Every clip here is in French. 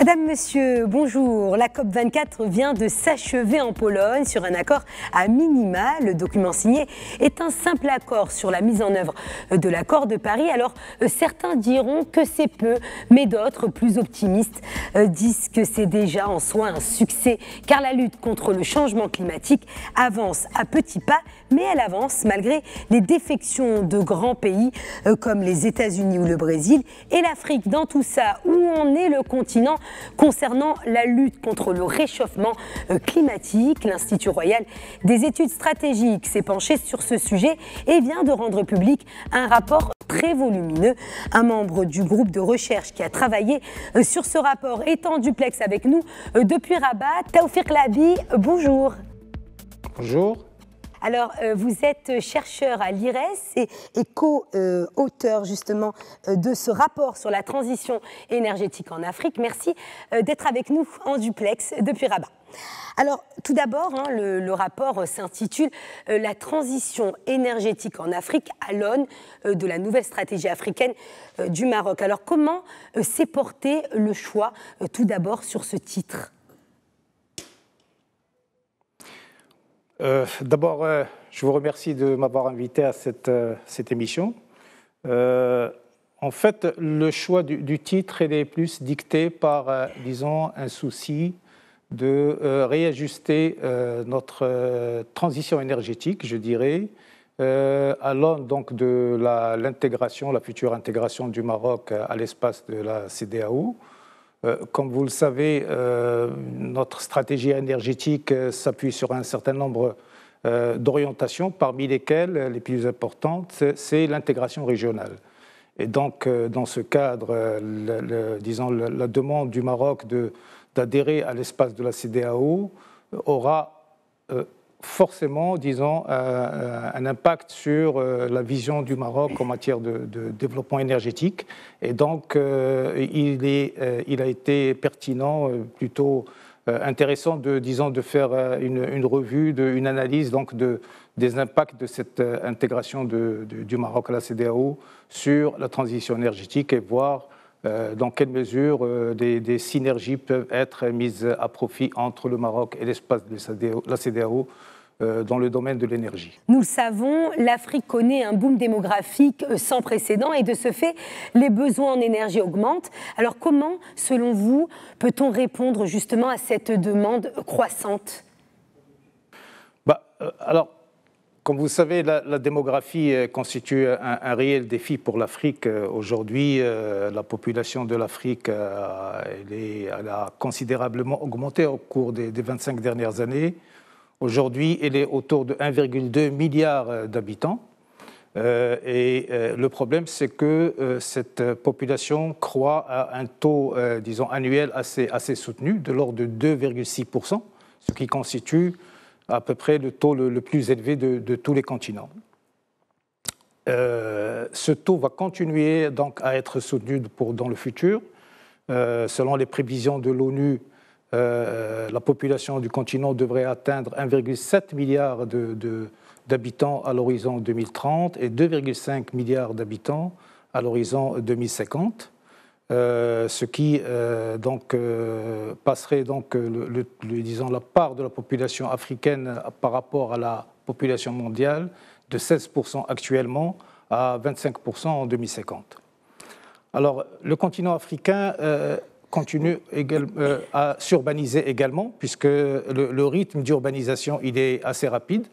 Madame, Monsieur, bonjour. La COP24 vient de s'achever en Pologne sur un accord à minima. Le document signé est un simple accord sur la mise en œuvre de l'accord de Paris. Alors, certains diront que c'est peu, mais d'autres, plus optimistes, disent que c'est déjà en soi un succès, car la lutte contre le changement climatique avance à petits pas, mais elle avance malgré les défections de grands pays comme les États-Unis ou le Brésil. Et l'Afrique, dans tout ça, où en est le continent concernant la lutte contre le réchauffement climatique? L'Institut royal des études stratégiques s'est penché sur ce sujet et vient de rendre public un rapport très volumineux. Un membre du groupe de recherche qui a travaillé sur ce rapport est en duplex avec nous depuis Rabat. Taoufik Labi, bonjour. Bonjour. Alors, vous êtes chercheur à l'IRES et co-auteur justement de ce rapport sur la transition énergétique en Afrique. Merci d'être avec nous en duplex depuis Rabat. Alors, tout d'abord, le rapport s'intitule « La transition énergétique en Afrique à l'aune de la nouvelle stratégie africaine du Maroc ». Alors, comment s'est porté le choix, tout d'abord, sur ce titre ? D'abord, je vous remercie de m'avoir invité à cette émission. En fait, le choix du titre est plus dicté par, disons, un souci de réajuster notre transition énergétique, je dirais, à l'aune donc de l'intégration, la future intégration du Maroc à l'espace de la CEDEAO. Comme vous le savez, notre stratégie énergétique s'appuie sur un certain nombre d'orientations, parmi lesquelles les plus importantes, c'est l'intégration régionale. Et donc, dans ce cadre, disons, la demande du Maroc d'adhérer à l'espace de la CEDEAO aura forcément, disons, un impact sur la vision du Maroc en matière de développement énergétique. Et donc, il a été pertinent, plutôt intéressant de faire une revue, une analyse donc des impacts de cette intégration du Maroc à la CEDEAO sur la transition énergétique et voir dans quelle mesure des synergies peuvent être mises à profit entre le Maroc et l'espace de la CEDEAO dans le domaine de l'énergie. Nous le savons, l'Afrique connaît un boom démographique sans précédent et de ce fait, les besoins en énergie augmentent. Alors comment, selon vous, peut-on répondre justement à cette demande croissante ? Alors, comme vous le savez, la démographie constitue un réel défi pour l'Afrique. Aujourd'hui, la population de l'Afrique elle a considérablement augmenté au cours des 25 dernières années. Aujourd'hui, elle est autour de 1,2 milliard d'habitants. Le problème, c'est que cette population croît à un taux, disons, annuel assez soutenu, de l'ordre de 2,6%, ce qui constitue à peu près le taux le plus élevé de tous les continents. Ce taux va continuer donc à être soutenu dans le futur. Selon les prévisions de l'ONU, la population du continent devrait atteindre 1,7 milliard d'habitants à l'horizon 2030 et 2,5 milliards d'habitants à l'horizon 2050. Ce qui passerait donc disons, la part de la population africaine par rapport à la population mondiale de 16% actuellement à 25% en 2050. Alors, le continent africain continue à s'urbaniser également, puisque le rythme d'urbanisation il est assez rapide.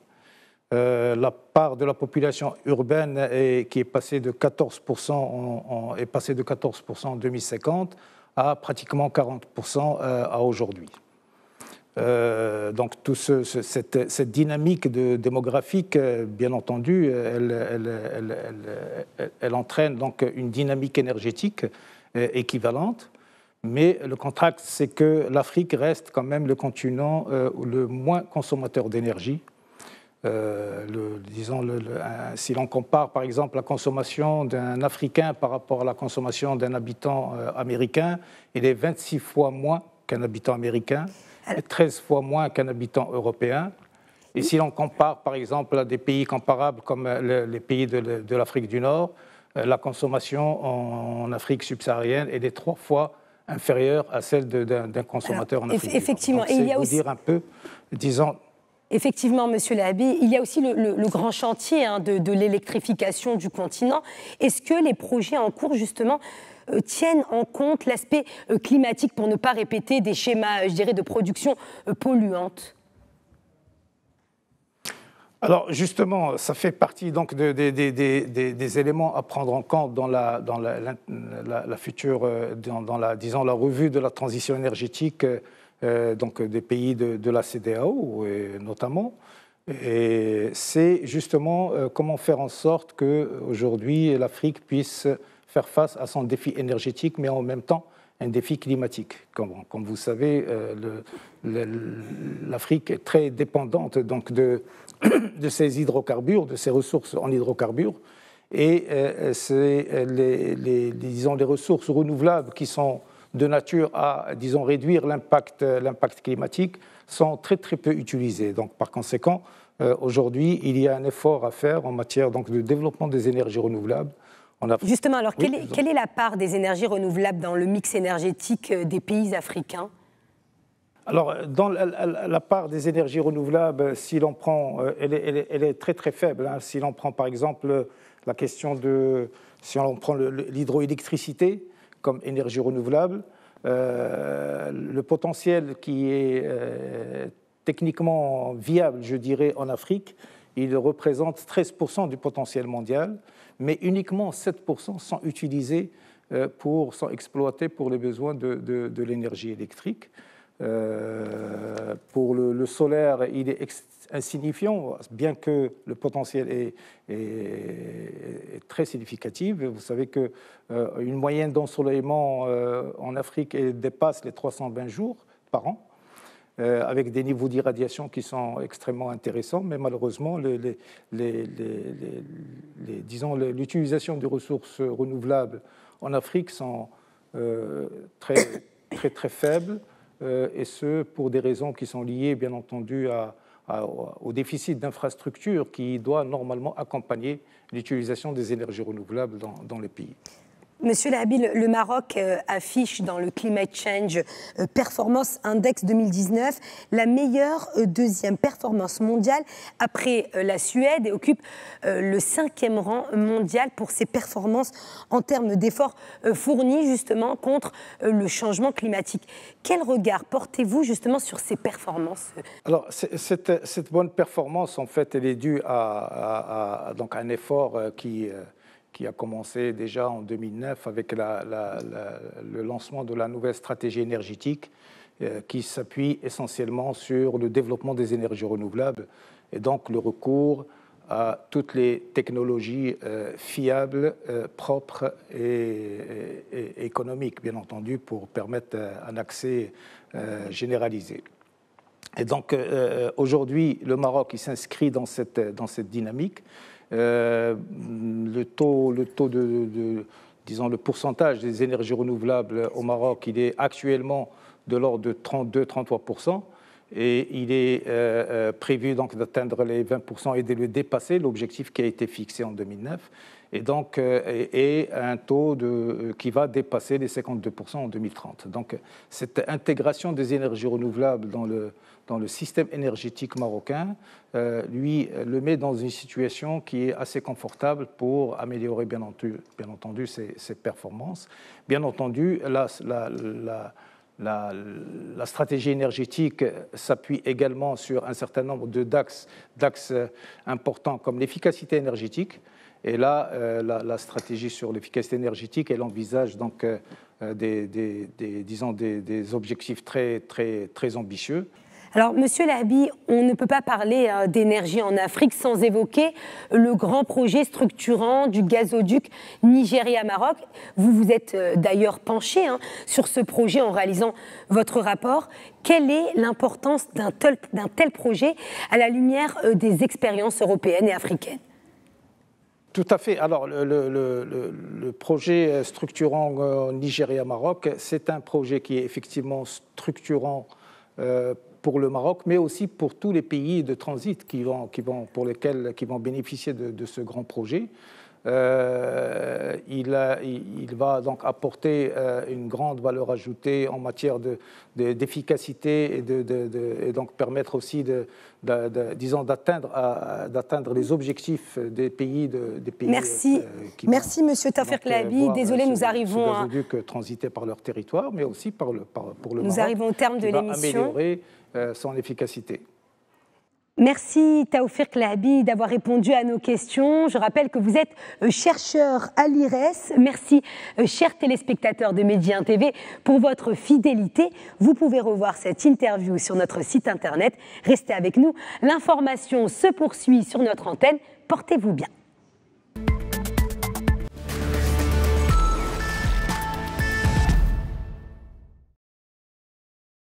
La part de la population urbaine qui est passée de 14% en 2050 à pratiquement 40% à aujourd'hui. Donc toute cette dynamique démographique, bien entendu, elle entraîne donc une dynamique énergétique équivalente. Mais le contraste, c'est que l'Afrique reste quand même le continent le moins consommateur d'énergie. Si l'on compare par exemple la consommation d'un Africain par rapport à la consommation d'un habitant américain, il est 26 fois moins qu'un habitant américain, et 13 fois moins qu'un habitant européen. Et si l'on compare par exemple à des pays comparables comme les pays de l'Afrique du Nord, la consommation en Afrique subsaharienne elle est 3 fois inférieure à celle d'un consommateur en Afrique. Effectivement. Donc, il y a aussi dire un peu, disons. Effectivement, Monsieur Lahabi, il y a aussi le grand chantier de l'électrification du continent. Est-ce que les projets en cours, justement, tiennent en compte l'aspect climatique pour ne pas répéter des schémas, je dirais, de production polluante? Alors justement, ça fait partie donc des éléments à prendre en compte dans la future, disons la revue de la transition énergétique donc des pays de la CEDEAO notamment. Et c'est justement comment faire en sorte qu'aujourd'hui l'Afrique puisse faire face à son défi énergétique, mais en même temps un défi climatique. Comme vous savez, l'Afrique est très dépendante donc de ses hydrocarbures, de ses ressources en hydrocarbures, et c'est disons, les ressources renouvelables qui sont de nature à, disons, réduire l'impact climatique sont très très peu utilisées. Donc par conséquent, aujourd'hui, il y a un effort à faire en matière donc, de développement des énergies renouvelables. Justement, alors quelle est la part des énergies renouvelables dans le mix énergétique des pays africains? Alors, dans la part des énergies renouvelables, si l'on prend, elle est très très faible. Hein. Si l'on prend par exemple la question si on prend l'hydroélectricité comme énergie renouvelable, le potentiel qui est techniquement viable, je dirais, en Afrique, il représente 13% du potentiel mondial, mais uniquement 7% sont utilisés sont exploités pour les besoins de l'énergie électrique. Pour le solaire, il est insignifiant, bien que le potentiel est très significatif. Vous savez qu'une moyenne d'ensoleillement en Afrique dépasse les 320 jours par an, avec des niveaux d'irradiation qui sont extrêmement intéressants, mais malheureusement, disons, l'utilisation des ressources renouvelables en Afrique sont très, très, très faibles, et ce, pour des raisons qui sont liées, bien entendu, au déficit d'infrastructures qui doit normalement accompagner l'utilisation des énergies renouvelables dans les pays. Monsieur Lahabi, le Maroc affiche dans le Climate Change Performance Index 2019 la meilleure deuxième performance mondiale après la Suède et occupe le 5e rang mondial pour ses performances en termes d'efforts fournis justement contre le changement climatique. Quel regard portez-vous justement sur ces performances? Alors, cette bonne performance, en fait, elle est due donc à un effort qui a commencé déjà en 2009 avec le lancement de la nouvelle stratégie énergétique qui s'appuie essentiellement sur le développement des énergies renouvelables et donc le recours à toutes les technologies fiables, propres et économiques, bien entendu, pour permettre un accès généralisé. Et donc aujourd'hui, le Maroc il s'inscrit dans cette dynamique. Le taux disons, le pourcentage des énergies renouvelables au Maroc, il est actuellement de l'ordre de 32-33%, et il est prévu donc d'atteindre les 20% et de le dépasser, l'objectif qui a été fixé en 2009, et donc et un taux qui va dépasser les 52% en 2030. Donc cette intégration des énergies renouvelables dans le système énergétique marocain, lui, le met dans une situation qui est assez confortable pour améliorer, bien entendu ses performances. Bien entendu, la stratégie énergétique s'appuie également sur un certain nombre d'axes importants comme l'efficacité énergétique. Et là, la stratégie sur l'efficacité énergétique, elle envisage donc des objectifs très, très, très ambitieux. Alors, Monsieur Lahabi, on ne peut pas parler d'énergie en Afrique sans évoquer le grand projet structurant du gazoduc Nigeria-Maroc. Vous vous êtes d'ailleurs penché sur ce projet en réalisant votre rapport. Quelle est l'importance d'un tel projet à la lumière des expériences européennes et africaines ? Tout à fait. Alors, le projet structurant Nigeria-Maroc, c'est un projet qui est effectivement structurant pour le Maroc, mais aussi pour tous les pays de transit qui vont bénéficier de ce grand projet. Il il va donc apporter une grande valeur ajoutée en matière d'efficacité et donc permettre aussi disons, d'atteindre les objectifs des pays. Merci, merci Monsieur Tawfiq Lahabi. Désolé, nous arrivons à transiter par leur territoire, mais aussi pour le nous Maroc, arrivons au terme de l'émission. Améliorer son efficacité. Merci Tawfiq Lahabi d'avoir répondu à nos questions. Je rappelle que vous êtes chercheur à l'IRES. Merci, chers téléspectateurs de Média 1 TV, pour votre fidélité. Vous pouvez revoir cette interview sur notre site internet. Restez avec nous. L'information se poursuit sur notre antenne. Portez-vous bien.